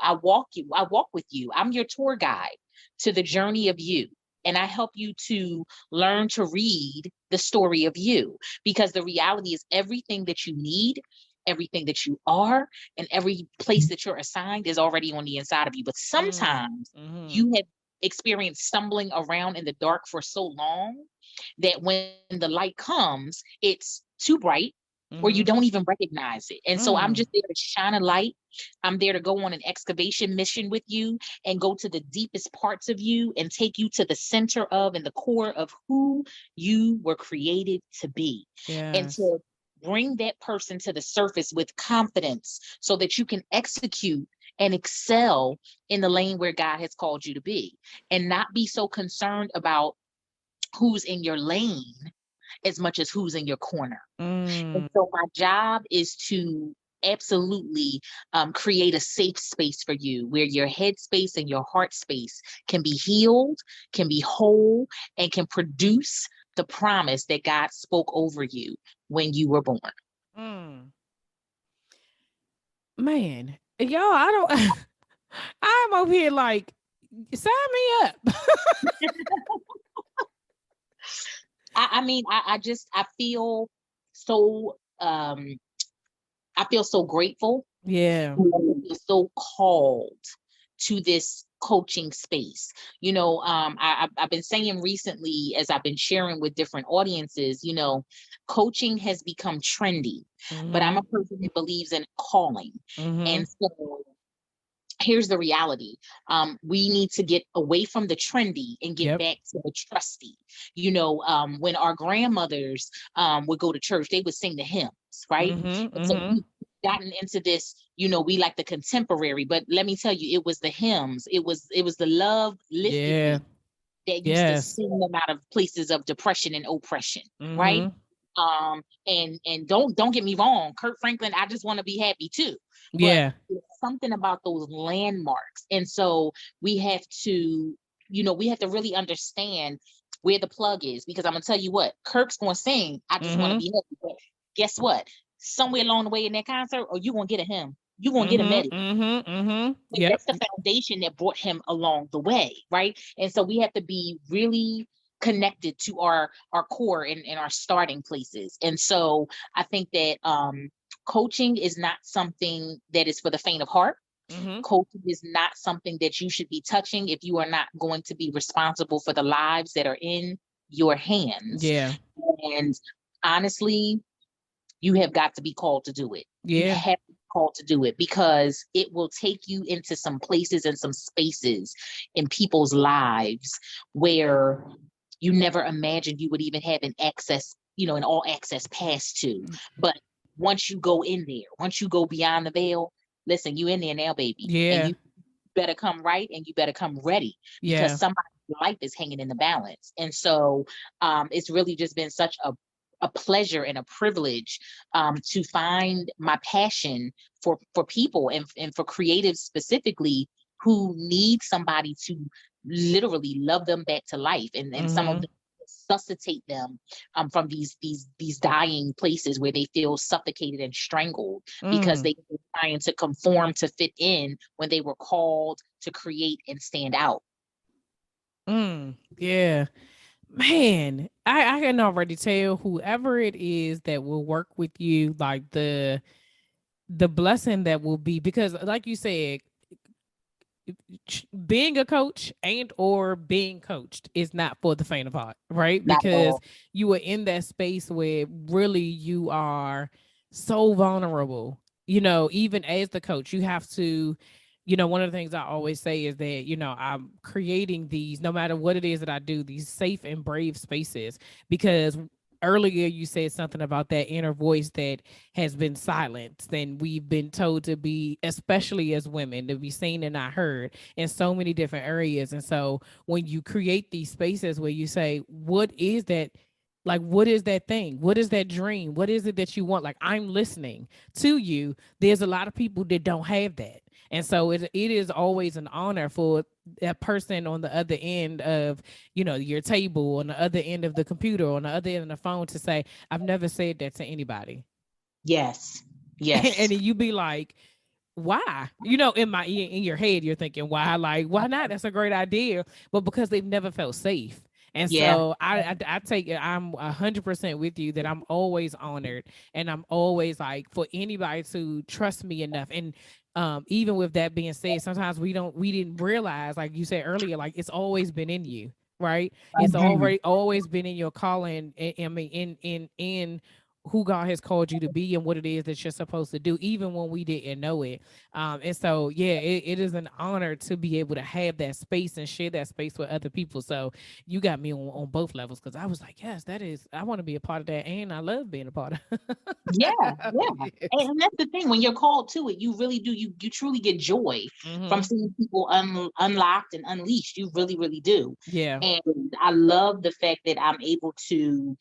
I walk with you. I'm your tour guide to the journey of you. And I help you to learn to read the story of you, because the reality is everything that you need, everything that you are, and every place that you're assigned is already on the inside of you. But Mm. sometimes Mm-hmm. you have experienced stumbling around in the dark for so long that when the light comes, it's too bright, or you Mm-hmm. don't even recognize it. And so I'm Mm. just there to shine a light. I'm there to go on an excavation mission with you and go to the deepest parts of you and take you to the center of and the core of who you were created to be. And Yes. to bring that person to the surface with confidence so that you can execute and excel in the lane where God has called you to be, and not be so concerned about who's in your lane as much as who's in your corner. And Mm. so my job is to absolutely create a safe space for you where your head space and your heart space can be healed, can be whole, and can produce the promise that God spoke over you when you were born. Mm. Man, y'all, I don't. I'm over here like, sign me up. I mean, I just so I feel so grateful. Yeah. I feel so called to this coaching space. I've been saying recently, as I've been sharing with different audiences, coaching has become trendy, but I'm Mm-hmm. a person that believes in calling. Mm-hmm. And so here's the reality. We need to get away from the trendy and get Yep. back to the trusty. When our grandmothers would go to church, they would sing the hymns, right? Mm-hmm. And so Mm-hmm. we've gotten into this, we like the contemporary, but let me tell you, it was the hymns, it was the love lifted Yeah. me that used to Yes. sing them out of places of depression and oppression, right? Mm-hmm. And don't get me wrong, Kurt Franklin, I just want to be happy too. But Yeah. there's something about those landmarks. And so we have to, we have to really understand where the plug is, because I'm gonna tell you what, Kirk's gonna sing, I just want to Mm-hmm. be happy. But guess what? Somewhere along the way in that concert, or you gonna get a hymn, you gonna get a Mm-hmm. medley. Mm-hmm. Mm-hmm. Yep. That's the foundation that brought him along the way, right? And so we have to be really connected to our core and our starting places. And so I think that coaching is not something that is for the faint of heart. Mm-hmm. Coaching is not something that you should be touching if you are not going to be responsible for the lives that are in your hands. Yeah. And honestly, you have got to be called to do it. You Yeah. have to be called to do it, because it will take you into some places and some spaces in people's lives where you never imagined you would even have an access, an all access pass to. But once you go in there, once you go beyond the veil, listen, you in there now, baby. And Yeah. you better come right, and you better come ready, because Yeah. somebody's life is hanging in the balance. And so it's really just been such a pleasure and a privilege to find my passion for people, and for creatives specifically, who need somebody to literally love them back to life, and some of Mm-hmm. them resuscitate them from these dying places where they feel suffocated and strangled, because Mm. they were trying to conform to fit in when they were called to create and stand out. Yeah. Man, I can already tell whoever it is that will work with you, like the blessing that will be, because like you said, being a coach and or being coached is not for the faint of heart, right? Not at Because all. you are in that space where really you are so vulnerable. Even as the coach, you have to, one of the things I always say is that, I'm creating these, no matter what it is that I do, these safe and brave spaces, because earlier you said something about that inner voice that has been silenced, and we've been told to be, especially as women, to be seen and not heard in so many different areas. And so when you create these spaces where you say, what is that, like, what is that thing, what is that dream, what is it that you want, like, I'm listening to you. There's a lot of people that don't have that. And so it is always an honor for that person on the other end of, your table, on the other end of the computer, on the other end of the phone, to say, I've never said that to anybody. Yes. And Yes. then you be like, why? In your head, you're thinking, why? Like, why not? That's a great idea. But because they've never felt safe. And Yeah. so I take it, I'm 100% with you, that I'm always honored, and I'm always like, for anybody to trust me enough. And even with that being said, sometimes we didn't realize, like you said earlier, like, it's always been in you, right? It's Mhm. already always been in your calling. I mean, in who God has called you to be, and what it is that you're supposed to do, even when we didn't know it. And so, yeah, it is an honor to be able to have that space and share that space with other people. So you got me on both levels, because I was like, yes, that is, I want to be a part of that, and I love being a part of Yeah, yeah. it. And that's the thing. When you're called to it, you really do. You truly get joy from Mm-hmm. seeing people unlocked and unleashed. You really, really do. Yeah. And I love the fact that I'm able to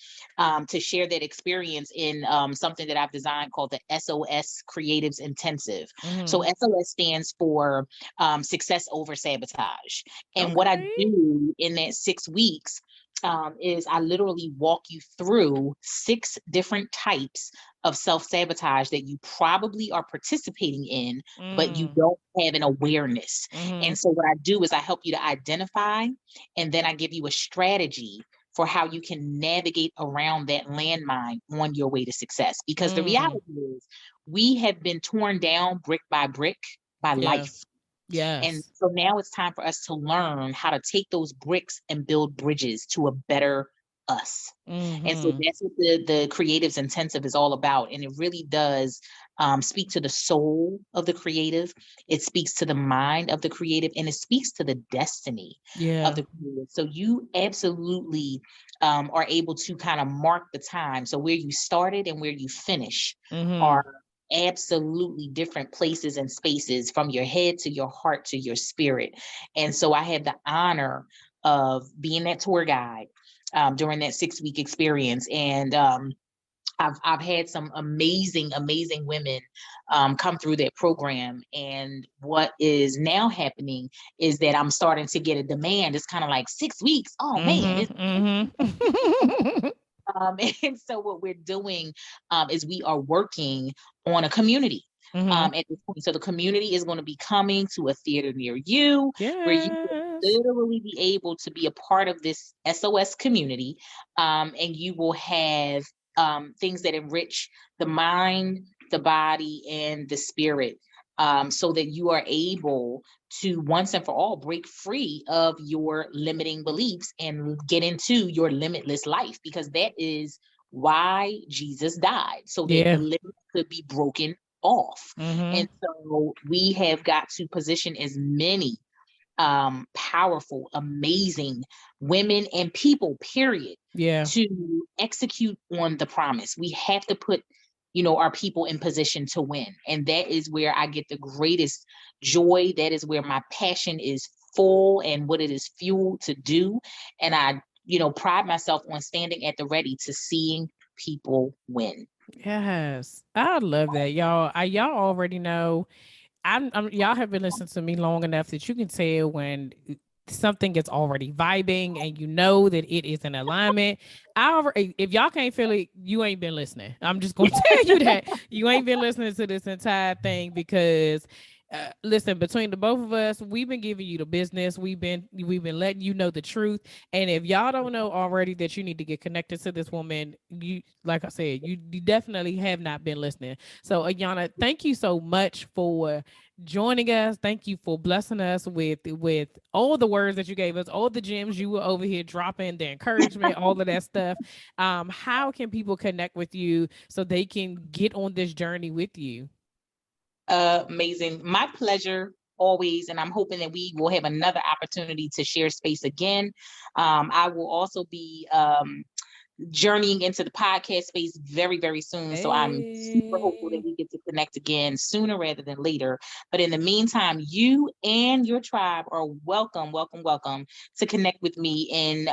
share that experience in something that I've designed called the SOS Creatives Intensive. Mm-hmm. So SOS stands for Success Over Sabotage. And what I Okay. do in that 6 weeks is I literally walk you through 6 different types of self-sabotage that you probably are participating in, but you Mm. don't have an awareness. Mm-hmm. And so what I do is I help you to identify, and then I give you a strategy for how you can navigate around that landmine on your way to success. Because the Mm. reality is we have been torn down brick by Yeah. life. And Yes. so now it's time for us to learn how to take those bricks and build bridges to a better us. And so Mm-hmm. that's what the Creatives Intensive is all about. And it really does speak to the soul of the creative. It speaks to the mind of the creative, and it speaks to the destiny of Yeah. the creative. So you absolutely are able to kind of mark the time. So where you started and where you finish Mm-hmm. are absolutely different places and spaces, from your head to your heart to your spirit. And so I had the honor of being that tour guide during that 6 week experience. And I've had some amazing women come through that program. And what is now happening is that I'm starting to get a demand. It's kind of like 6 weeks. Oh man, Mm-hmm. Mm-hmm. and so what we're doing is we are working on a community Mm-hmm. at this point. So the community is going to be coming to a theater near you, where you will Yes. literally be able to be a part of this SOS community, and you will have things that enrich the mind, the body, and the spirit. so that you are able to once and for all break free of your limiting beliefs and get into your limitless life, because that is why Jesus died, so that the Yeah. limits could be broken off. Mm-hmm. And so we have got to position as many powerful, amazing women and people, period, Yeah. to execute on the promise. We have to put, our people in position to win. And that is where I get the greatest joy. That is where my passion is full and what it is fueled to do. And I, pride myself on standing at the ready to seeing people win. Yes. I love that, y'all. Y'all already know y'all have been listening to me long enough that you can tell when something is already vibing and you know that it is in alignment. If y'all can't feel it, you ain't been listening. I'm just going to tell you that you ain't been listening to this entire thing because listen, between the both of us, we've been giving you the business. We've been letting you know the truth. And if y'all don't know already that you need to get connected to this woman, you like I said, you definitely have not been listening. So Ayana, thank you so much for joining us. Thank you for blessing us with all the words that you gave us, all the gems you were over here dropping, the encouragement, all of that stuff. How can people connect with you so they can get on this journey with you? Amazing. My pleasure always. And I'm hoping that we will have another opportunity to share space again. I will also be journeying into the podcast space very, very soon. So I'm super hopeful that Hey. we get to connect again sooner rather than later. But in the meantime, you and your tribe are welcome, welcome, welcome to connect with me in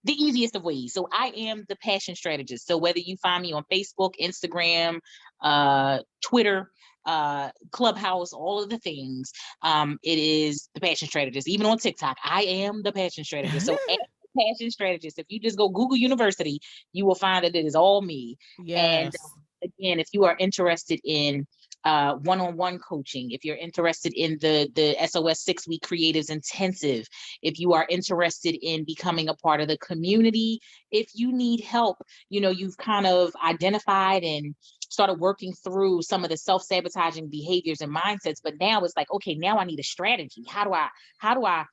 the easiest of ways. So I am the Passion Strategist. So whether you find me on Facebook, Instagram, Twitter, Clubhouse, all of the things, it is the Passion Strategist. Even on TikTok, I am the Passion Strategist. So Passion Strategist. If you just go Google University, you will find that it is all me. And Yes. again, if you are interested in one-on-one coaching, if you're interested in the SOS 6-week creatives intensive, if you are interested in becoming a part of the community, if you need help, you've kind of identified and started working through some of the self-sabotaging behaviors and mindsets, but now it's like, okay, now I need a strategy. How do I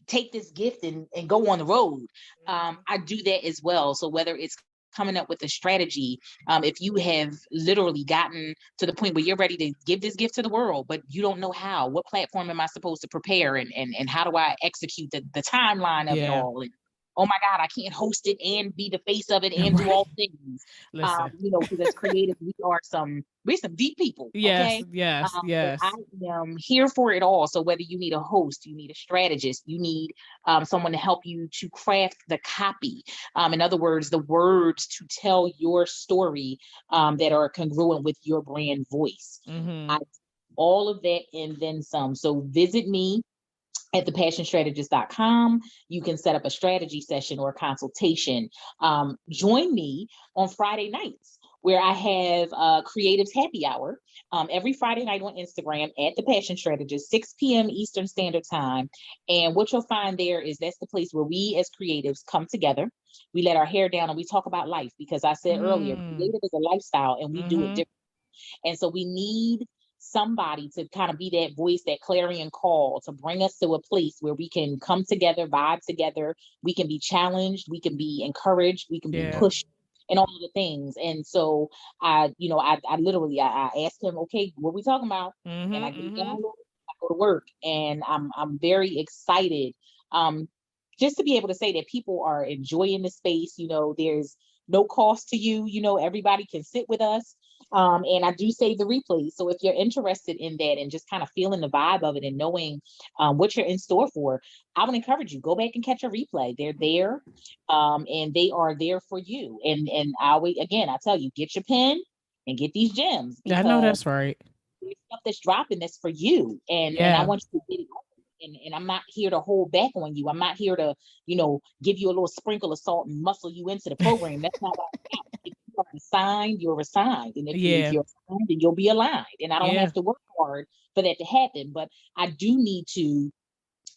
take this gift and go on the road? I do that as well. So whether it's coming up with a strategy, if you have literally gotten to the point where you're ready to give this gift to the world, but you don't know how, what platform am I supposed to prepare, and how do I execute the timeline of it Yeah. all? And oh my God, I can't host it and be the face of it and do Right. all things. Listen. Because as creatives, we're some deep people, Yes, okay? yes, But I yes. am here for it all. So whether you need a host, you need a strategist, you need someone to help you to craft the copy. In other words, the words to tell your story that are congruent with your brand voice. Mm-hmm. I all of that and then some. So visit me at thepassionstrategist.com. You can set up a strategy session or a consultation. Join me on Friday nights where I have Creatives Happy Hour every Friday night on Instagram at The Passion Strategist, 6 p.m. Eastern Standard Time. And what you'll find there is that's the place where we as creatives come together. We let our hair down and we talk about life, because I said earlier, Mm. creative is a lifestyle and we do it Mm-hmm. differently. And so we need somebody to kind of be that voice, that clarion call, to bring us to a place where we can come together, vibe together. We can be challenged, we can be encouraged, we can be Yeah. pushed, and all of the things. And so I literally I asked him, okay, what are we talking about? And I Mm-hmm. get it Mm-hmm. downloaded, I go to work, and I'm very excited. Um, just to be able to say that people are enjoying the space. There's no cost to you. Everybody can sit with us. And I do save the replays. So if you're interested in that and just kind of feeling the vibe of it and knowing what you're in store for, I would encourage you, go back and catch a replay. They're there, and they are there for you. And I always, again, I tell you, get your pen and get these gems, I know because that's right. there's stuff that's dropping that's for you. And I Yeah. want you to get it. And I'm not here to hold back on you. I'm not here to, give you a little sprinkle of salt and muscle you into the program. That's not what I'm about. If you are assigned, you're assigned. And if Yeah. you're assigned, then you'll be aligned. And I don't Yeah. have to work hard for that to happen. But I do need to,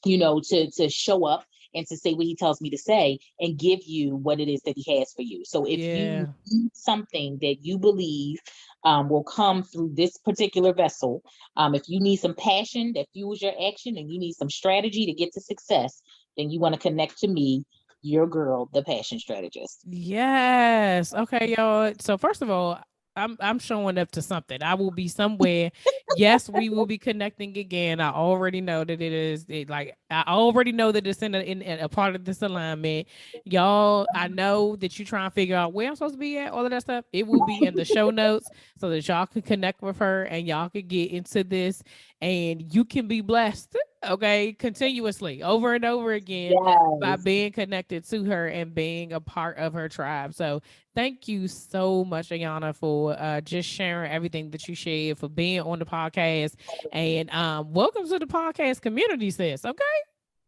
to show up and to say what he tells me to say and give you what it is that he has for you. So if you Yeah. need something that you believe will come through this particular vessel. If you need some passion that fuels your action and you need some strategy to get to success, then you want to connect to me, your girl, the Passion Strategist. Yes. Okay, y'all. So first of all, I'm showing up to something. I will be somewhere. Yes, we will be connecting again. I already know that I already know that it's in a part of this alignment. Y'all, I know that you trying to figure out where I'm supposed to be at, all of that stuff. It will be in the show notes so that y'all can connect with her and y'all can get into this and you can be blessed, okay, continuously over and over again by Yes. being connected to her and being a part of her tribe. So thank you so much, Ayana, for just sharing everything that you shared, for being on the podcast, and welcome to the podcast community, sis. Okay.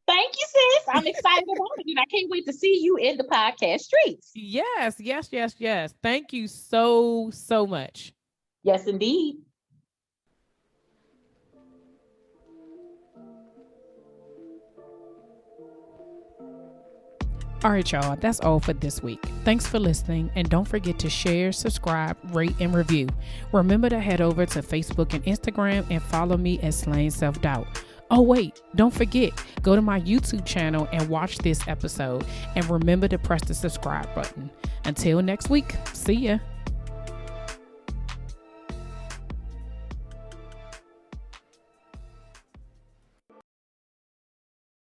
Thank you, sis. I'm excited about it. And I can't wait to see you in the podcast streets. Yes, yes, yes, yes. Thank you so, so much. Yes, indeed. All right, y'all, that's all for this week. Thanks for listening, and don't forget to share, subscribe, rate, and review. Remember to head over to Facebook and Instagram and follow me at Slaying Self Doubt. Oh, wait, don't forget, go to my YouTube channel and watch this episode, and remember to press the subscribe button. Until next week, see ya.